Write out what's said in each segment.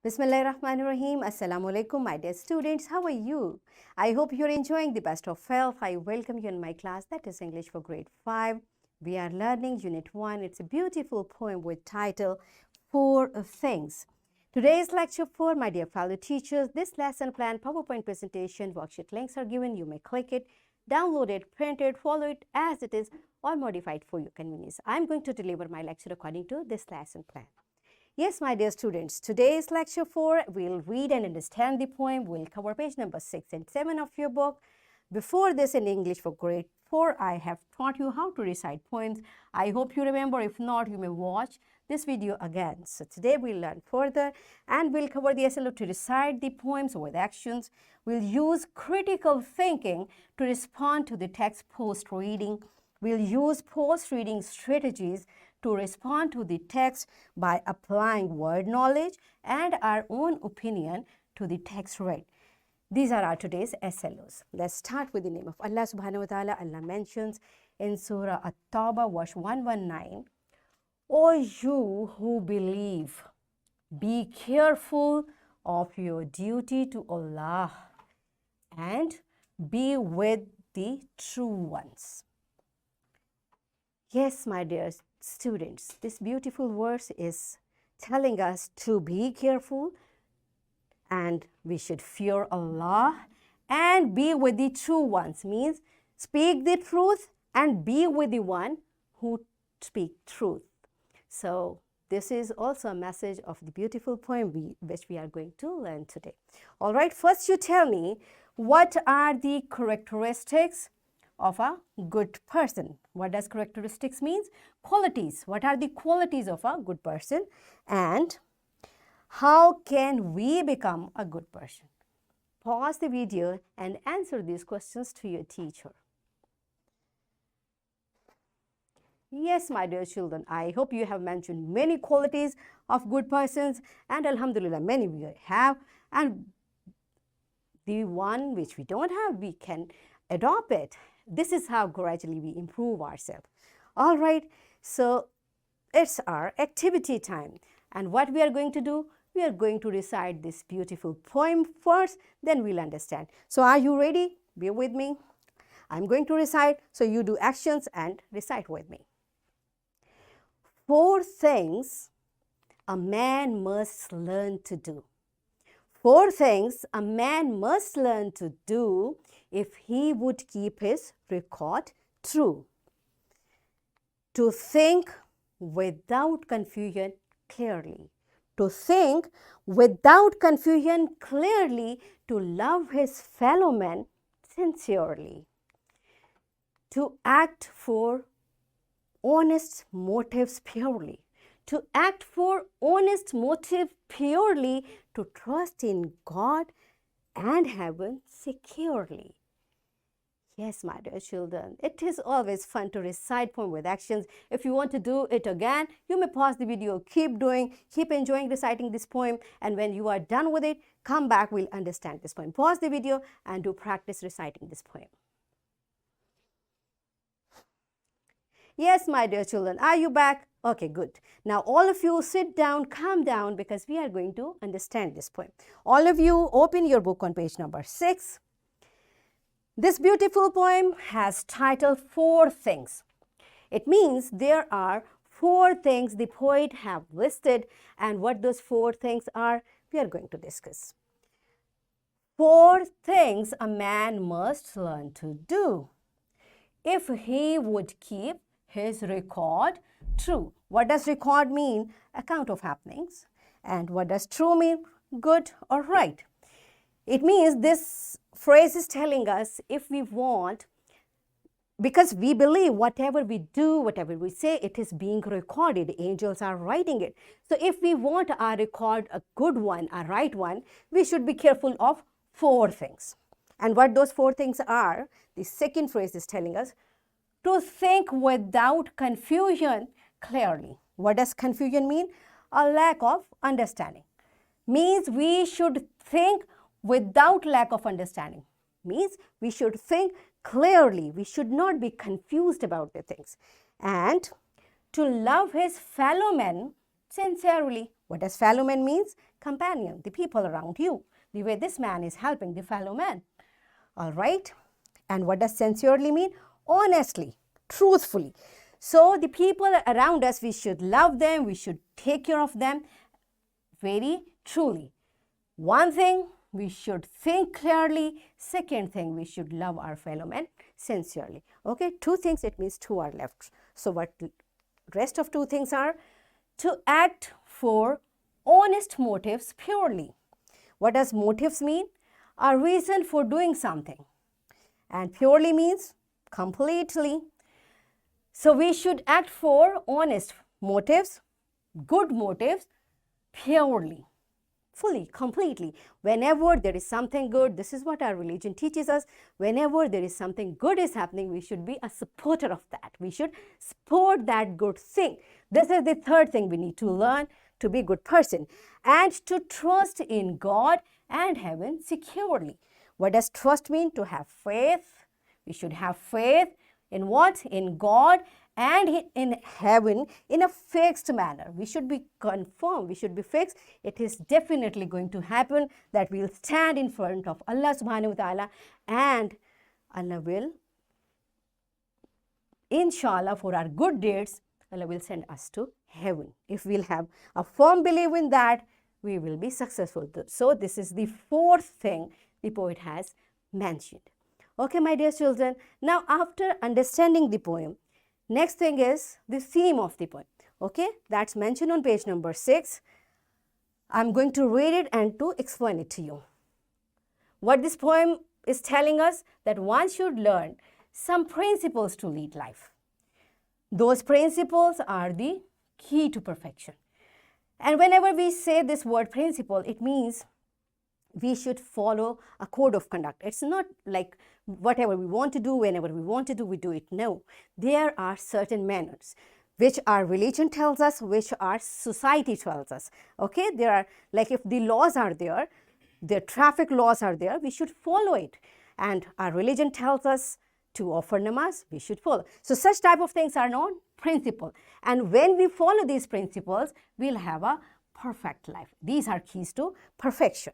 Bismillahirrahmanirrahim. Assalamu alaikum, my dear students. How are you? I hope you're enjoying the best of health. I welcome you in my class, that is English for grade 5. We are learning Unit 1. It's a beautiful poem with title, Four Things. Today's lecture for my dear fellow teachers. This lesson plan, PowerPoint presentation, worksheet links are given. You may click it, download it, print it, follow it as it is, or modify it for your convenience. I'm going to deliver my lecture according to this lesson plan. Yes, my dear students, today's lecture 4, we'll read and understand the poem. We'll cover page number 6 and 7 of your book. Before this, in English for grade 4, I have taught you how to recite poems. I hope you remember. If not, you may watch this video again. So today we'll learn further and we'll cover the SLO to recite the poems with actions. We'll use critical thinking to respond to the text post-reading. We'll use post-reading strategies to respond to the text by applying word knowledge and our own opinion to the text read. These are our today's SLOs. Let's start with the name of Allah subhanahu wa ta'ala. Allah mentions in Surah At-Tawbah verse 119, O you who believe, be careful of your duty to Allah and be with the true ones. Yes, my dear students, this beautiful verse is telling us to be careful and we should fear Allah and be with the true ones. Means speak the truth and be with the one who speak truth. So this is also a message of the beautiful poem which we are going to learn today. All right, first you tell me, what are the characteristics of a good person? What does characteristics means? Qualities. What are the qualities of a good person? And how can we become a good person? Pause the video and answer these questions to your teacher. Yes, my dear children, I hope you have mentioned many qualities of good persons, and alhamdulillah, many we have, and the one which we don't have, we can adopt it. This is how gradually we improve ourselves. All right, so it's our activity time. And what we are going to do? We are going to recite this beautiful poem first, then we'll understand. So are you ready? Be with me. I'm going to recite, so you do actions and recite with me. 4 things a man must learn to do. 4 things a man must learn to do if he would keep his record true. To think without confusion clearly. To think without confusion clearly. To love his fellow men sincerely. To act for honest motives purely. To act for honest motive purely. To trust in God and heaven securely. Yes, my dear children, it is always fun to recite poem with actions. If you want to do it again, you may pause the video, keep doing, keep enjoying reciting this poem, and when you are done with it, come back, we'll understand this poem. Pause the video and do practice reciting this poem. Yes, my dear children, are you back? Okay, good. Now, all of you sit down, calm down, because we are going to understand this poem. All of you open your book on page number 6. This beautiful poem has title 4 Things. It means there are 4 things the poet have listed, and what those 4 things are, we are going to discuss. 4 things a man must learn to do if he would keep his record true. What does record mean? Account of happenings. And what does true mean? Good or right. It means this phrase is telling us if we want, because we believe whatever we do, whatever we say, it is being recorded. Angels are writing it. So if we want our record a good one, a right one, we should be careful of 4 things. And what those 4 things are, the second phrase is telling us, to think without confusion clearly. What does confusion mean? A lack of understanding. Means we should think without lack of understanding. Means we should think clearly. We should not be confused about the things. And to love his fellow men sincerely. What does fellow man means? companion, the people around you, the way this man is helping the fellow man. All right? And what does sincerely mean? Honestly, truthfully. So the people around us, we should love them, we should take care of them very truly. One thing, we should think clearly. Second thing, we should love our fellow men sincerely. Okay, two things, it means two are left. So what rest of two things are? To act for honest motives purely. What does motives mean? A reason for doing something. And purely means completely. So we should act for honest motives, good motives, purely, fully, completely. Whenever there is something good, this is what our religion teaches us. Whenever there is something good is happening, we should be a supporter of that. We should support that good thing. This is the third thing we need to learn to be a good person. And to trust in God and heaven securely. What does trust mean? To have faith. We should have faith in what? In God and in heaven in a fixed manner. We should be confirmed, we should be fixed. It is definitely going to happen that we will stand in front of Allah subhanahu wa ta'ala, and Allah will, inshallah, for our good deeds, Allah will send us to heaven. If we'll have a firm belief in that, we will be successful. So this is the fourth thing the poet has mentioned. Okay, my dear children, now after understanding the poem, next thing is the theme of the poem. Okay, that's mentioned on page number 6. I'm going to read it and to explain it to you. What this poem is telling us, that one should learn some principles to lead life. Those principles are the key to perfection. And whenever we say this word principle, it means we should follow a code of conduct. It's not like whatever we want to do, whenever we want to do, we do it. No, there are certain manners which our religion tells us, which our society tells us. Okay, there are, like if the laws are there, the traffic laws are there, we should follow it. And our religion tells us to offer namaz, we should follow. So such type of things are known principle. And when we follow these principles, we'll have a perfect life. These are keys to perfection.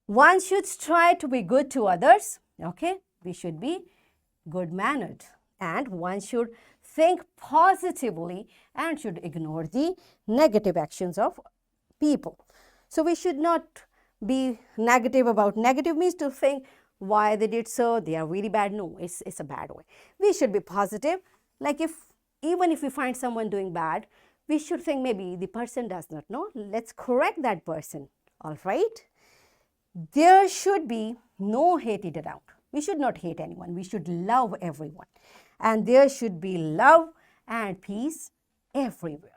One should try to be good to others. Okay, we should be good-mannered. And one should think positively and should ignore the negative actions of people. So we should not be negative about negative means to think why they did so, they are really bad. No, it's a bad way. We should be positive. Like even if we find someone doing bad, we should think maybe the person does not know. Let's correct that person. All right. There should be no hatred around. We should not hate anyone. We should love everyone. And there should be love and peace everywhere.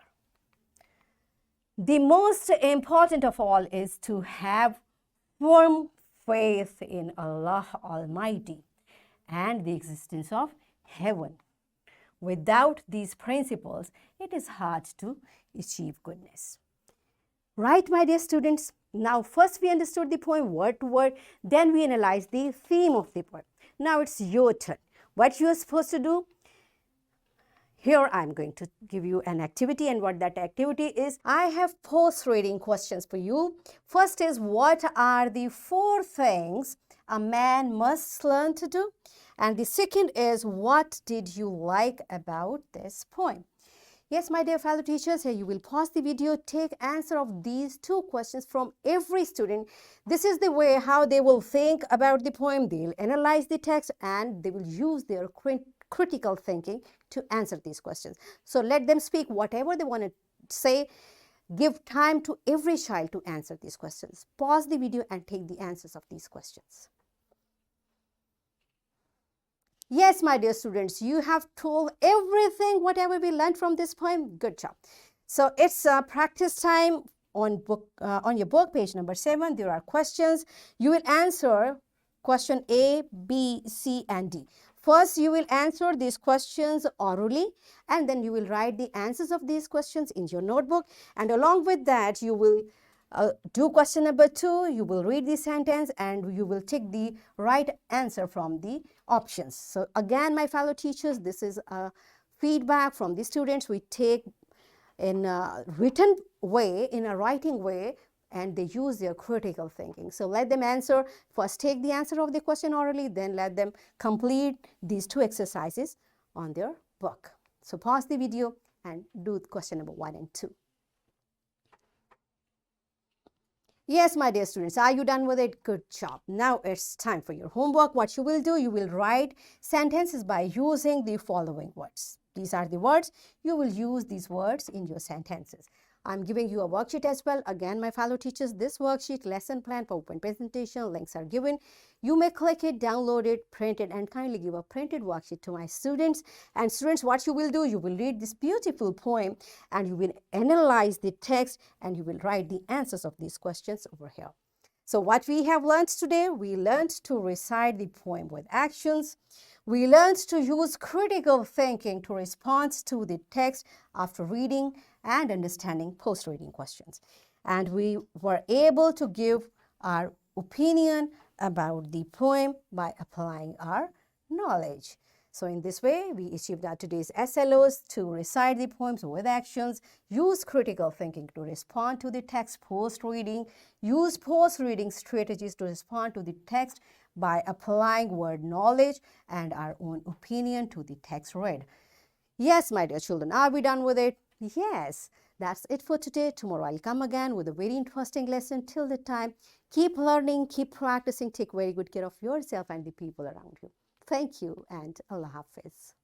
The most important of all is to have firm faith in Allah Almighty and the existence of heaven. Without these principles, it is hard to achieve goodness. Right, my dear students? Now, first we understood the poem word to word, then we analyzed the theme of the poem. Now it's your turn. What you are supposed to do? Here I'm going to give you an activity, and what that activity is, I have post-reading questions for you. First is, what are the 4 things a man must learn to do? And the second is, what did you like about this poem? Yes, my dear fellow teachers, here you will pause the video, take answer of these 2 questions from every student. This is the way how they will think about the poem, they'll analyze the text, and they will use their critical thinking to answer these questions. So let them speak whatever they want to say. Give time to every child to answer these questions. Pause the video and take the answers of these questions. Yes, my dear students, you have told everything, whatever we learned from this poem. Good job. So it's practice time on your book, page number 7. There are questions. You will answer question A, B, C, and D. First, you will answer these questions orally, and then you will write the answers of these questions in your notebook. And along with that, you will do question number 2, you will read the sentence and you will take the right answer from the options. So again, my fellow teachers, this is a feedback from the students. We take in a written way, in a writing way, and they use their critical thinking. So let them answer. First take the answer of the question orally, then let them complete these 2 exercises on their book. So pause the video and do question number 1 and 2. Yes, my dear students, are you done with it? Good job. Now it's time for your homework. What you will do, you will write sentences by using the following words. These are the words. You will use these words in your sentences. I'm giving you a worksheet as well. Again, my fellow teachers, this worksheet, lesson plan, PowerPoint presentation, links are given. You may click it, download it, print it, and kindly give a printed worksheet to my students. And students, what you will do, you will read this beautiful poem and you will analyze the text and you will write the answers of these questions over here. So what we have learned today, we learned to recite the poem with actions. We learned to use critical thinking to respond to the text after reading and understanding post-reading questions. And we were able to give our opinion about the poem by applying our knowledge. So in this way, we achieved our today's SLOs to recite the poems with actions, use critical thinking to respond to the text post-reading, use post-reading strategies to respond to the text by applying word knowledge and our own opinion to the text read. Yes, my dear children, are we done with it? Yes, that's it for today. Tomorrow I'll come again with a very interesting lesson. Till the time, keep learning, keep practicing, take very good care of yourself and the people around you. Thank you and Allah Hafiz.